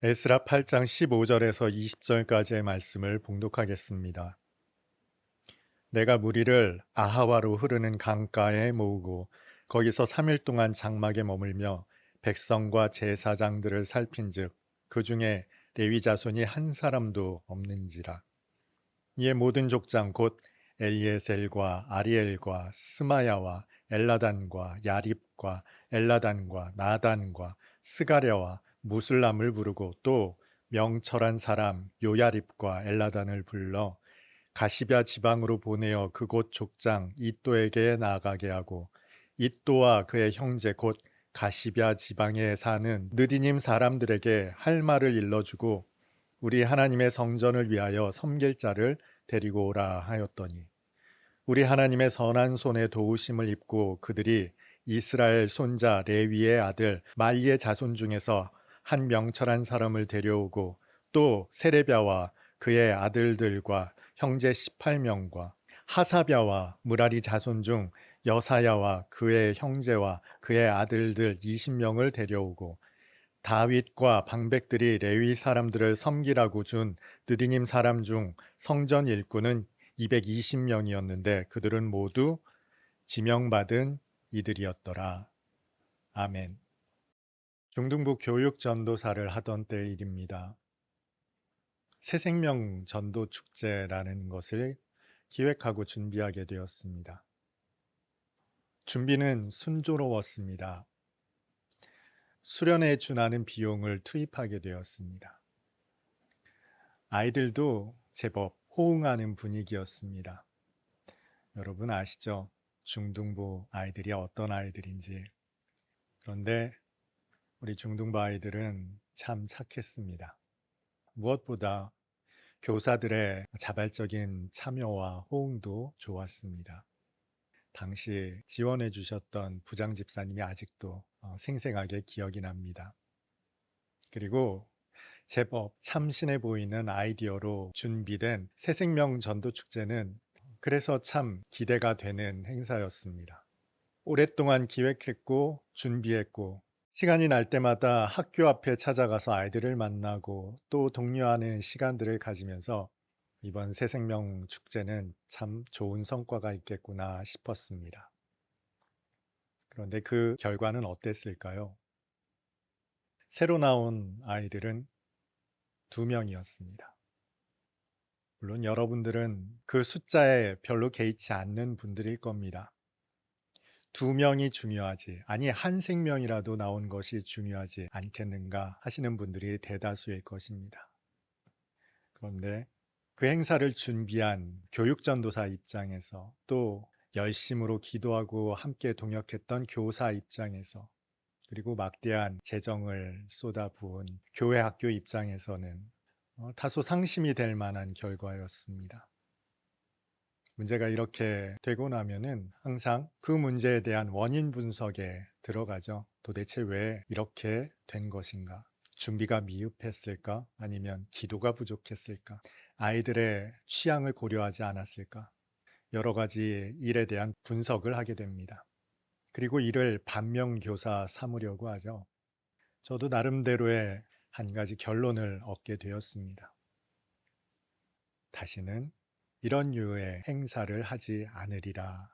에스라 8장 15절에서 20절까지의 말씀을 봉독하겠습니다. 내가 무리를 아하와로 흐르는 강가에 모으고 거기서 3일 동안 장막에 머물며 백성과 제사장들을 살핀즉 그 중에 레위 자손이 한 사람도 없는지라. 이에 모든 족장 곧 엘리에셀과 아리엘과 스마야와 엘라단과 야립과 엘라단과 나단과 스가랴와 무슬람을 부르고 또 명철한 사람 요야립과 엘라단을 불러 가시럇 지방으로 보내어 그곳 족장 이또에게 나아가게 하고 이또와 그의 형제 곧 가시럇 지방에 사는 느디님 사람들에게 할 말을 일러주고 우리 하나님의 성전을 위하여 섬길 자를 데리고 오라 하였더니 우리 하나님의 선한 손에 도우심을 입고 그들이 이스라엘 손자 레위의 아들 말리의 자손 중에서 한 명철한 사람을 데려오고 또 세레비아와 그의 아들들과 형제 18명과 하사비아와 무라리 자손 중 여사야와 그의 형제와 그의 아들들 20명을 데려오고 다윗과 방백들이 레위 사람들을 섬기라고 준 느디님 사람 중 성전 일꾼은 220명이었는데 그들은 모두 지명받은 이들이었더라. 아멘. 중등부 교육 전도사를 하던 때의 일입니다. 새생명 전도 축제라는 것을 기획하고 준비하게 되었습니다. 준비는 순조로웠습니다. 수련에 준하는 비용을 투입하게 되었습니다. 아이들도 제법 호응하는 분위기였습니다. 여러분 아시죠? 중등부 아이들이 어떤 아이들인지. 그런데 우리 중등부 아이들은 참 착했습니다. 무엇보다 교사들의 자발적인 참여와 호응도 좋았습니다. 당시 지원해 주셨던 부장 집사님이 아직도 생생하게 기억이 납니다. 그리고 제법 참신해 보이는 아이디어로 준비된 새생명 전도 축제는 그래서 참 기대가 되는 행사였습니다. 오랫동안 기획했고 준비했고 시간이 날 때마다 학교 앞에 찾아가서 아이들을 만나고 또 독려하는 시간들을 가지면서 이번 새생명 축제는 참 좋은 성과가 있겠구나 싶었습니다. 그런데 그 결과는 어땠을까요? 새로 나온 아이들은 2명이었습니다. 물론 여러분들은 그 숫자에 별로 개의치 않는 분들일 겁니다. 2명이 중요하지, 아니 한 생명이라도 나온 것이 중요하지 않겠는가 하시는 분들이 대다수일 것입니다. 그런데 그 행사를 준비한 교육전도사 입장에서 또 열심으로 기도하고 함께 동역했던 교사 입장에서 그리고 막대한 재정을 쏟아부은 교회 학교 입장에서는 다소 상심이 될 만한 결과였습니다. 문제가 이렇게 되고 나면은 항상 그 문제에 대한 원인 분석에 들어가죠. 도대체 왜 이렇게 된 것인가? 준비가 미흡했을까? 아니면 기도가 부족했을까? 아이들의 취향을 고려하지 않았을까? 여러 가지 일에 대한 분석을 하게 됩니다. 그리고 이를 반면교사 삼으려고 하죠. 저도 나름대로의 한 가지 결론을 얻게 되었습니다. 다시는 이런 류의 행사를 하지 않으리라.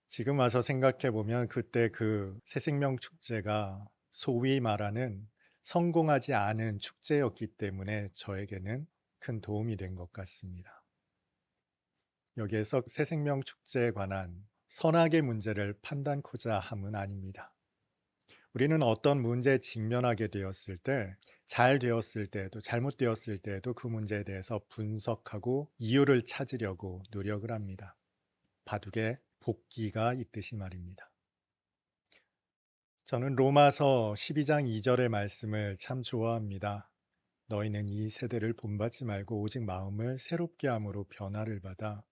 지금 와서 생각해 보면 그때 그 새생명 축제가 소위 말하는 성공하지 않은 축제였기 때문에 저에게는 큰 도움이 된 것 같습니다. 여기에서 새생명 축제에 관한 선악의 문제를 판단코자 함은 아닙니다. 우리는 어떤 문제에 직면하게 되었을 때, 잘 되었을 때에도 잘못되었을 때에도 그 문제에 대해서 분석하고 이유를 찾으려고 노력을 합니다. 바둑에 복기가 있듯이 말입니다. 저는 로마서 12장 2절의 말씀을 참 좋아합니다. 너희는 이 세대를 본받지 말고 오직 마음을 새롭게 함으로 변화를 받아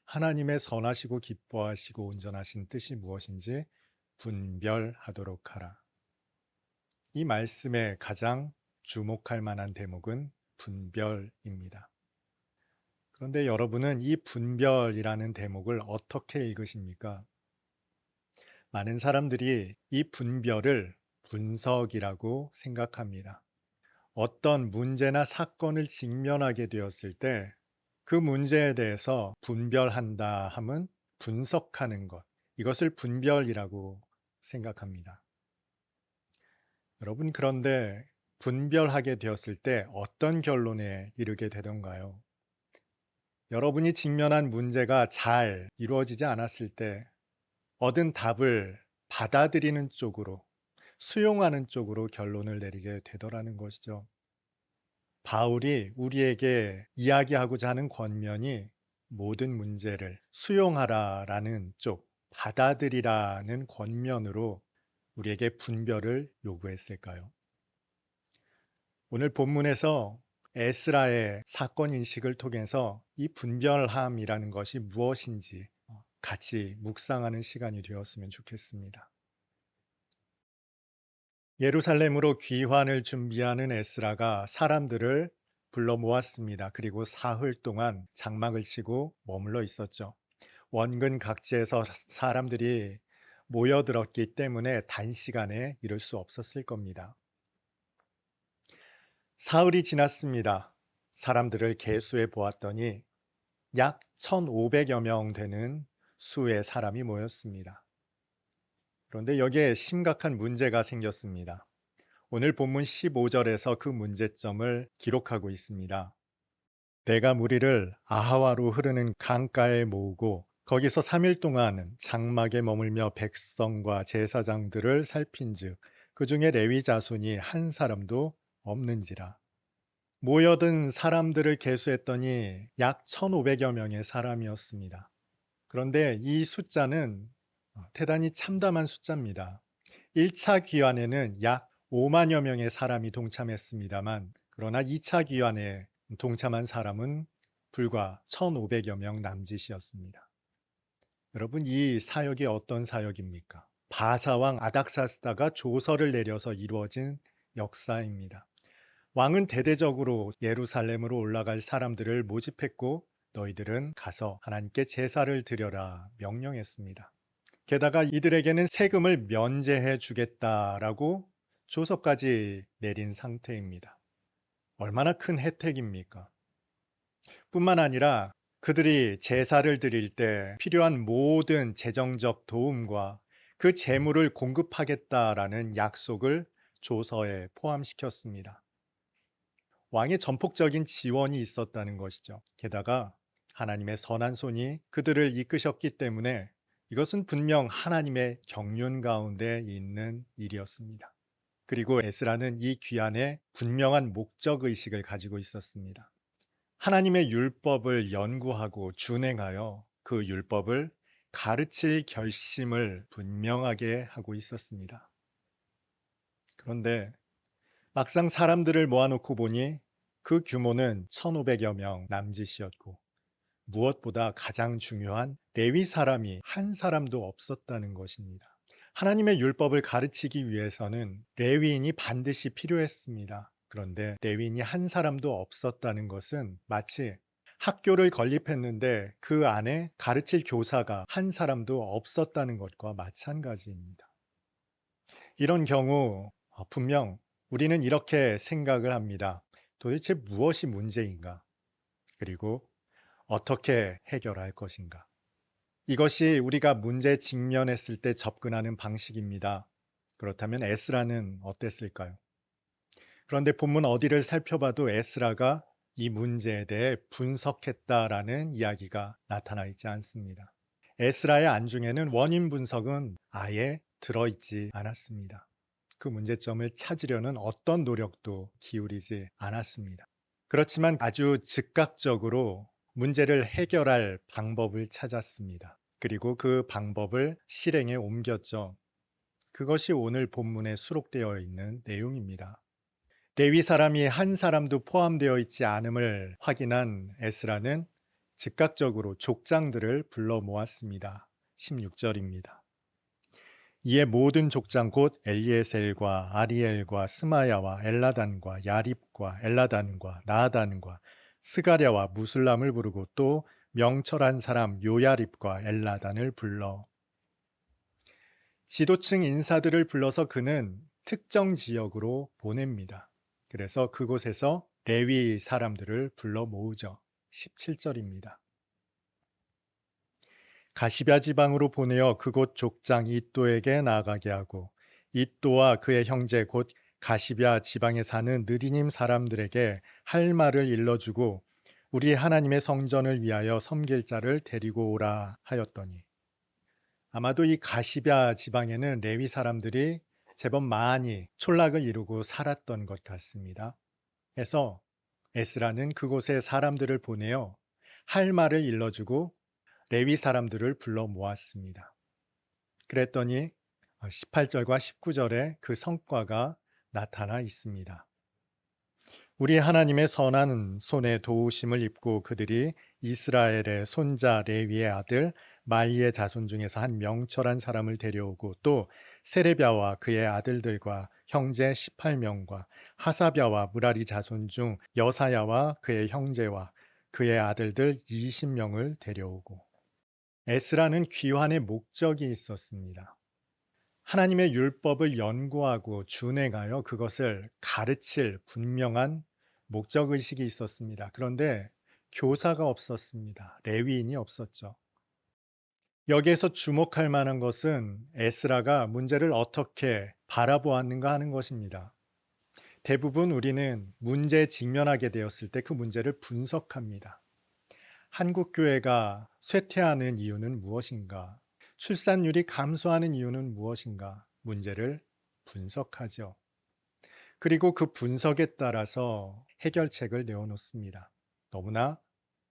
하나님의 선하시고 기뻐하시고 온전하신 뜻이 무엇인지 분별하도록 하라. 이 말씀에 가장 주목할 만한 대목은 분별입니다. 그런데 여러분은 이 분별이라는 대목을 어떻게 읽으십니까? 많은 사람들이 이 분별을 분석이라고 생각합니다. 어떤 문제나 사건을 직면하게 되었을 때 그 문제에 대해서 분별한다 함은 분석하는 것, 이것을 분별이라고 생각합니다. 여러분, 그런데 분별하게 되었을 때 어떤 결론에 이르게 되던가요? 여러분이 직면한 문제가 잘 이루어지지 않았을 때 얻은 답을 받아들이는 쪽으로, 수용하는 쪽으로 결론을 내리게 되더라는 것이죠. 바울이 우리에게 이야기하고자 하는 권면이 모든 문제를 수용하라라는 쪽, 받아들이라는 권면으로 우리에게 분별을 요구했을까요? 오늘 본문에서 에스라의 사건 인식을 통해서 이 분별함이라는 것이 무엇인지 같이 묵상하는 시간이 되었으면 좋겠습니다. 예루살렘으로 귀환을 준비하는 에스라가 사람들을 불러 모았습니다. 그리고 사흘 동안 장막을 치고 머물러 있었죠. 원근 각지에서 사람들이 모여들었기 때문에 단시간에 이룰 수 없었을 겁니다. 사흘이 지났습니다. 사람들을 계수해 보았더니 약 1,500여 명 되는 수의 사람이 모였습니다. 그런데 여기에 심각한 문제가 생겼습니다. 오늘 본문 15절에서 그 문제점을 기록하고 있습니다. 내가 무리를 아하와로 흐르는 강가에 모으고 거기서 3일 동안 장막에 머물며 백성과 제사장들을 살핀즉 그 중에 레위 자손이 한 사람도 없는지라. 모여든 사람들을 계수했더니 약 1,500여 명의 사람이었습니다. 그런데 이 숫자는 대단히 참담한 숫자입니다. 1차 귀환에는 약 5만여 명의 사람이 동참했습니다만, 그러나 2차 귀환에 동참한 사람은 불과 1,500여 명 남짓이었습니다. 여러분, 이 사역이 어떤 사역입니까? 바사왕 아닥사스다가 조서를 내려서 이루어진 역사입니다. 왕은 대대적으로 예루살렘으로 올라갈 사람들을 모집했고 너희들은 가서 하나님께 제사를 드려라 명령했습니다. 게다가 이들에게는 세금을 면제해 주겠다라고 조서까지 내린 상태입니다. 얼마나 큰 혜택입니까? 뿐만 아니라 그들이 제사를 드릴 때 필요한 모든 재정적 도움과 그 재물을 공급하겠다라는 약속을 조서에 포함시켰습니다. 왕의 전폭적인 지원이 있었다는 것이죠. 게다가 하나님의 선한 손이 그들을 이끄셨기 때문에 이것은 분명 하나님의 경륜 가운데 있는 일이었습니다. 그리고 에스라는 이 귀환에 분명한 목적의식을 가지고 있었습니다. 하나님의 율법을 연구하고 준행하여 그 율법을 가르칠 결심을 분명하게 하고 있었습니다. 그런데 막상 사람들을 모아놓고 보니 그 규모는 1,500여 명 남짓이었고 무엇보다 가장 중요한 레위 사람이 한 사람도 없었다는 것입니다. 하나님의 율법을 가르치기 위해서는 레위인이 반드시 필요했습니다. 그런데 레위인이 한 사람도 없었다는 것은 마치 학교를 건립했는데 그 안에 가르칠 교사가 한 사람도 없었다는 것과 마찬가지입니다. 이런 경우 분명 우리는 이렇게 생각을 합니다. 도대체 무엇이 문제인가? 그리고 어떻게 해결할 것인가? 이것이 우리가 문제에 직면했을 때 접근하는 방식입니다. 그렇다면 에스라는 어땠을까요? 그런데 본문 어디를 살펴봐도 에스라가 이 문제에 대해 분석했다라는 이야기가 나타나 있지 않습니다. 에스라의 안중에는 원인 분석은 아예 들어있지 않았습니다. 그 문제점을 찾으려는 어떤 노력도 기울이지 않았습니다. 그렇지만 아주 즉각적으로 문제를 해결할 방법을 찾았습니다. 그리고 그 방법을 실행에 옮겼죠. 그것이 오늘 본문에 수록되어 있는 내용입니다. 레위 사람이 한 사람도 포함되어 있지 않음을 확인한 에스라는 즉각적으로 족장들을 불러 모았습니다. 16절입니다. 이에 모든 족장 곧 엘리에셀과 아리엘과 스마야와 엘라단과 야립과 엘라단과 나단과 스가랴와 무술람을 부르고 또 명철한 사람 요야립과 엘라단을 불러 지도층 인사들을 불러서 그는 특정 지역으로 보냅니다. 그래서 그곳에서 레위 사람들을 불러 모으죠. 17절입니다. 가시럵 지방으로 보내어 그곳 족장 이또에게 나아가게 하고 이또와 그의 형제 곧 가시럵 지방에 사는 느디님 사람들에게 할 말을 일러주고 우리 하나님의 성전을 위하여 섬길 자를 데리고 오라 하였더니, 아마도 이 가시럵 지방에는 레위 사람들이 제법 많이 촌락을 이루고 살았던 것 같습니다. 해서 에스라는 그곳에 사람들을 보내어 할 말을 일러주고 레위 사람들을 불러 모았습니다. 그랬더니 18절과 19절에 그 성과가 나타나 있습니다. 우리 하나님의 선한 손에 도우심을 입고 그들이 이스라엘의 손자 레위의 아들 말리의 자손 중에서 한 명철한 사람을 데려오고 또 세레비아와 그의 아들들과 형제 18명과 하사비아와 무라리 자손 중 여사야와 그의 형제와 그의 아들들 20명을 데려오고, 에스라는 귀환의 목적이 있었습니다. 하나님의 율법을 연구하고 준행하여 그것을 가르칠 분명한 목적의식이 있었습니다. 그런데 교사가 없었습니다. 레위인이 없었죠. 여기에서 주목할 만한 것은 에스라가 문제를 어떻게 바라보았는가 하는 것입니다. 대부분 우리는 문제에 직면하게 되었을 때 그 문제를 분석합니다. 한국 교회가 쇠퇴하는 이유는 무엇인가? 출산율이 감소하는 이유는 무엇인가? 문제를 분석하죠. 그리고 그 분석에 따라서 해결책을 내어놓습니다. 너무나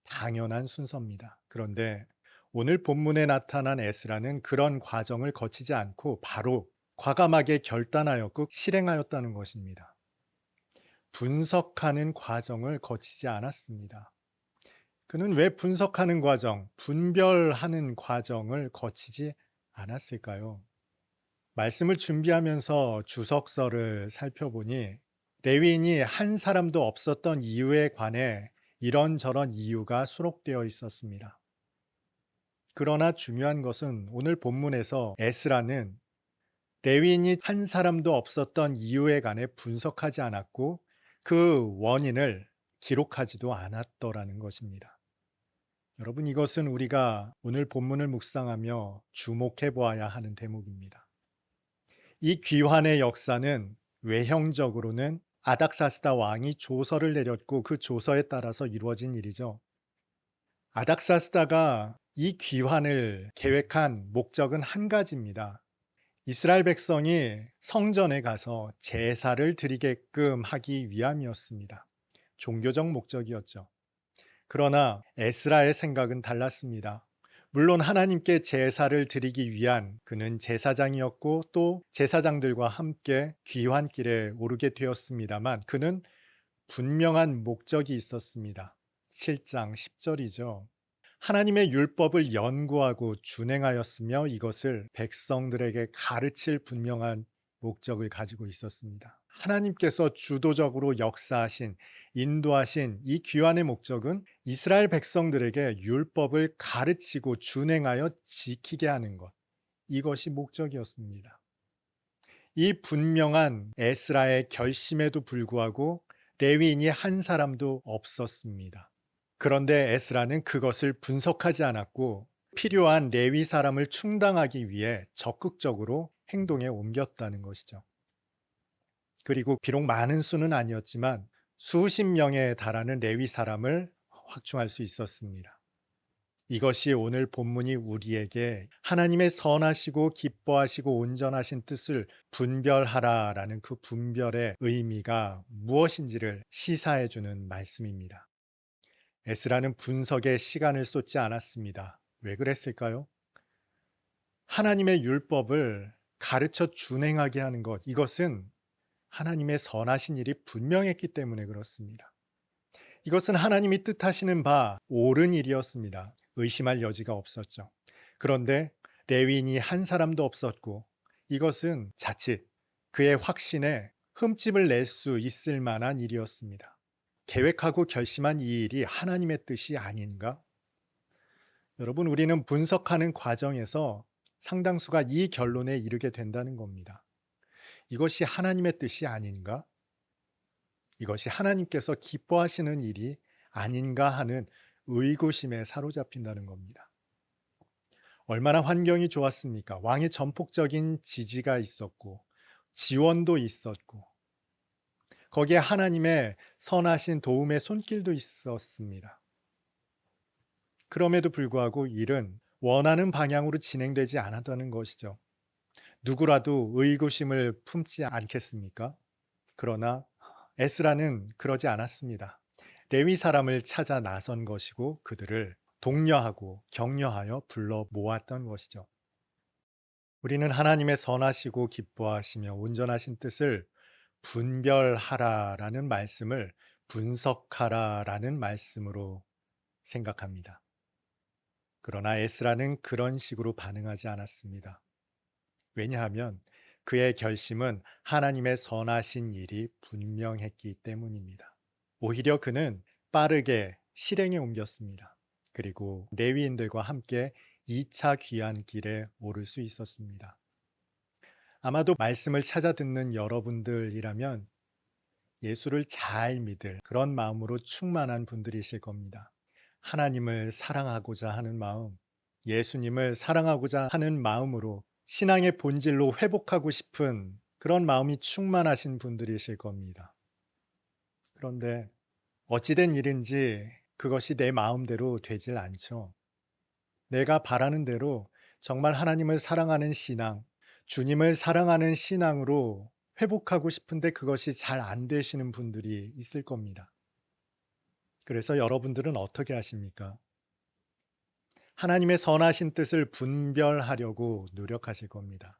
당연한 순서입니다. 그런데 오늘 본문에 나타난 에스라는 그런 과정을 거치지 않고 바로 과감하게 결단하였고 실행하였다는 것입니다. 분석하는 과정을 거치지 않았습니다. 그는 왜 분석하는 과정, 분별하는 과정을 거치지 않았을까요? 말씀을 준비하면서 주석서를 살펴보니 레위인이 한 사람도 없었던 이유에 관해 이런저런 이유가 수록되어 있었습니다. 그러나 중요한 것은 오늘 본문에서 에스라는 레위인이 한 사람도 없었던 이유에 관해 분석하지 않았고 그 원인을 기록하지도 않았더라는 것입니다. 여러분, 이것은 우리가 오늘 본문을 묵상하며 주목해 보아야 하는 대목입니다. 이 귀환의 역사는 외형적으로는 아닥사스다 왕이 조서를 내렸고 그 조서에 따라서 이루어진 일이죠. 아닥사스다가 이 귀환을 계획한 목적은 한 가지입니다. 이스라엘 백성이 성전에 가서 제사를 드리게끔 하기 위함이었습니다. 종교적 목적이었죠. 그러나 에스라의 생각은 달랐습니다. 물론 하나님께 제사를 드리기 위한 그는 제사장이었고 또 제사장들과 함께 귀환길에 오르게 되었습니다만 그는 분명한 목적이 있었습니다. 7장 10절이죠. 하나님의 율법을 연구하고 준행하였으며 이것을 백성들에게 가르칠 분명한 목적을 가지고 있었습니다. 하나님께서 주도적으로 역사하신, 인도하신 이 귀환의 목적은 이스라엘 백성들에게 율법을 가르치고 준행하여 지키게 하는 것, 이것이 목적이었습니다. 이 분명한 에스라의 결심에도 불구하고 레위인이 한 사람도 없었습니다. 그런데 에스라는 그것을 분석하지 않았고 필요한 레위 사람을 충당하기 위해 적극적으로 행동에 옮겼다는 것이죠. 그리고 비록 많은 수는 아니었지만 수십 명에 달하는 레위 사람을 확충할 수 있었습니다. 이것이 오늘 본문이 우리에게 하나님의 선하시고 기뻐하시고 온전하신 뜻을 분별하라라는 그 분별의 의미가 무엇인지를 시사해 주는 말씀입니다. 에스라는 분석에 시간을 쏟지 않았습니다. 왜 그랬을까요? 하나님의 율법을 가르쳐 준행하게 하는 것, 이것은 하나님의 선하신 일이 분명했기 때문에 그렇습니다. 이것은 하나님이 뜻하시는 바 옳은 일이었습니다. 의심할 여지가 없었죠. 그런데 레위인이 한 사람도 없었고 이것은 자칫 그의 확신에 흠집을 낼 수 있을 만한 일이었습니다. 계획하고 결심한 이 일이 하나님의 뜻이 아닌가? 여러분, 우리는 분석하는 과정에서 상당수가 이 결론에 이르게 된다는 겁니다. 이것이 하나님의 뜻이 아닌가? 이것이 하나님께서 기뻐하시는 일이 아닌가 하는 의구심에 사로잡힌다는 겁니다. 얼마나 환경이 좋았습니까? 왕의 전폭적인 지지가 있었고 지원도 있었고 거기에 하나님의 선하신 도움의 손길도 있었습니다. 그럼에도 불구하고 일은 원하는 방향으로 진행되지 않았다는 것이죠. 누구라도 의구심을 품지 않겠습니까? 그러나 에스라는 그러지 않았습니다. 레위 사람을 찾아 나선 것이고 그들을 독려하고 격려하여 불러 모았던 것이죠. 우리는 하나님의 선하시고 기뻐하시며 온전하신 뜻을 분별하라라는 말씀을 분석하라라는 말씀으로 생각합니다. 그러나 에스라는 그런 식으로 반응하지 않았습니다. 왜냐하면 그의 결심은 하나님의 선하신 일이 분명했기 때문입니다. 오히려 그는 빠르게 실행에 옮겼습니다. 그리고 레위인들과 함께 2차 귀환길에 오를 수 있었습니다. 아마도 말씀을 찾아 듣는 여러분들이라면 예수를 잘 믿을 그런 마음으로 충만한 분들이실 겁니다. 하나님을 사랑하고자 하는 마음, 예수님을 사랑하고자 하는 마음으로 신앙의 본질로 회복하고 싶은 그런 마음이 충만하신 분들이실 겁니다. 그런데 어찌된 일인지 그것이 내 마음대로 되질 않죠. 내가 바라는 대로 정말 하나님을 사랑하는 신앙, 주님을 사랑하는 신앙으로 회복하고 싶은데 그것이 잘 안 되시는 분들이 있을 겁니다. 그래서 여러분들은 어떻게 하십니까? 하나님의 선하신 뜻을 분별하려고 노력하실 겁니다.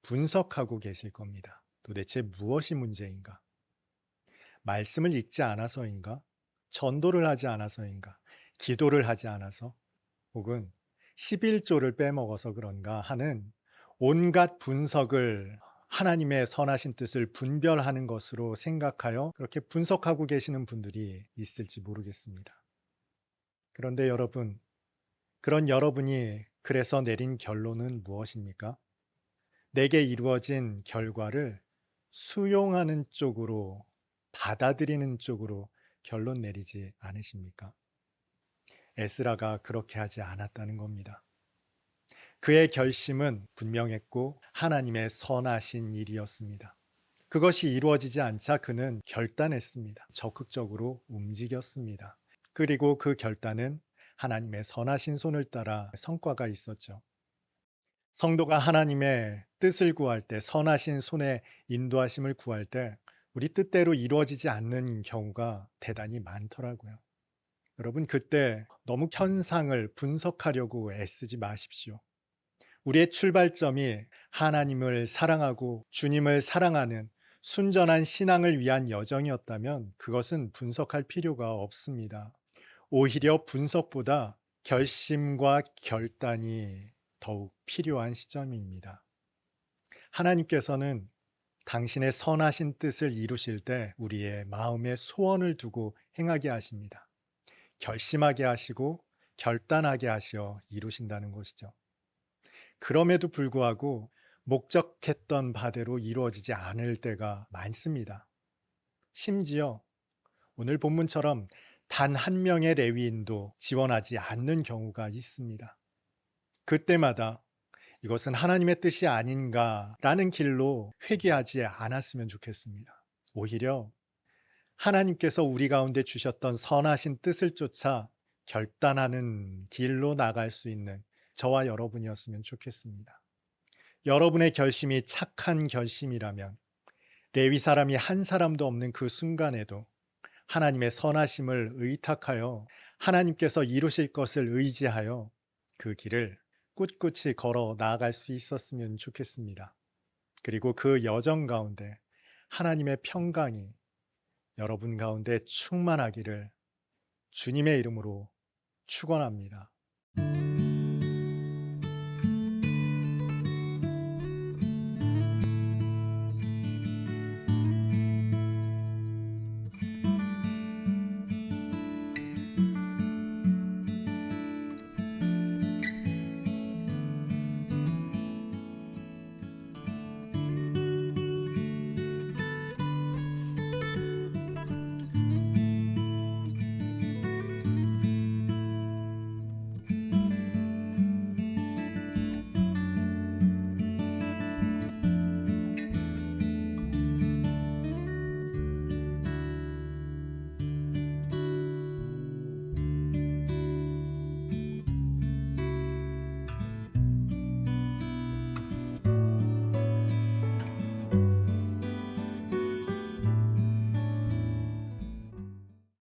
분석하고 계실 겁니다. 도대체 무엇이 문제인가? 말씀을 읽지 않아서인가? 전도를 하지 않아서인가? 기도를 하지 않아서? 혹은 11조를 빼먹어서 그런가 하는 온갖 분석을 하나님의 선하신 뜻을 분별하는 것으로 생각하여 그렇게 분석하고 계시는 분들이 있을지 모르겠습니다. 그런데 여러분, 그런 여러분이 그래서 내린 결론은 무엇입니까? 내게 이루어진 결과를 수용하는 쪽으로, 받아들이는 쪽으로 결론 내리지 않으십니까? 에스라가 그렇게 하지 않았다는 겁니다. 그의 결심은 분명했고 하나님의 선하신 일이었습니다. 그것이 이루어지지 않자 그는 결단했습니다. 적극적으로 움직였습니다. 그리고 그 결단은 하나님의 선하신 손을 따라 성과가 있었죠. 성도가 하나님의 뜻을 구할 때, 선하신 손의 인도하심을 구할 때 우리 뜻대로 이루어지지 않는 경우가 대단히 많더라고요. 여러분, 그때 너무 현상을 분석하려고 애쓰지 마십시오. 우리의 출발점이 하나님을 사랑하고 주님을 사랑하는 순전한 신앙을 위한 여정이었다면 그것은 분석할 필요가 없습니다. 오히려 분석보다 결심과 결단이 더욱 필요한 시점입니다. 하나님께서는 당신의 선하신 뜻을 이루실 때 우리의 마음에 소원을 두고 행하게 하십니다. 결심하게 하시고 결단하게 하시어 이루신다는 것이죠. 그럼에도 불구하고 목적했던 바대로 이루어지지 않을 때가 많습니다. 심지어 오늘 본문처럼 단 한 명의 레위인도 지원하지 않는 경우가 있습니다. 그때마다 이것은 하나님의 뜻이 아닌가라는 길로 회개하지 않았으면 좋겠습니다. 오히려 하나님께서 우리 가운데 주셨던 선하신 뜻을 쫓아 결단하는 길로 나갈 수 있는 저와 여러분이었으면 좋겠습니다. 여러분의 결심이 착한 결심이라면 레위 사람이 한 사람도 없는 그 순간에도 하나님의 선하심을 의탁하여 하나님께서 이루실 것을 의지하여 그 길을 꿋꿋이 걸어 나아갈 수 있었으면 좋겠습니다. 그리고 그 여정 가운데 하나님의 평강이 여러분 가운데 충만하기를 주님의 이름으로 축원합니다.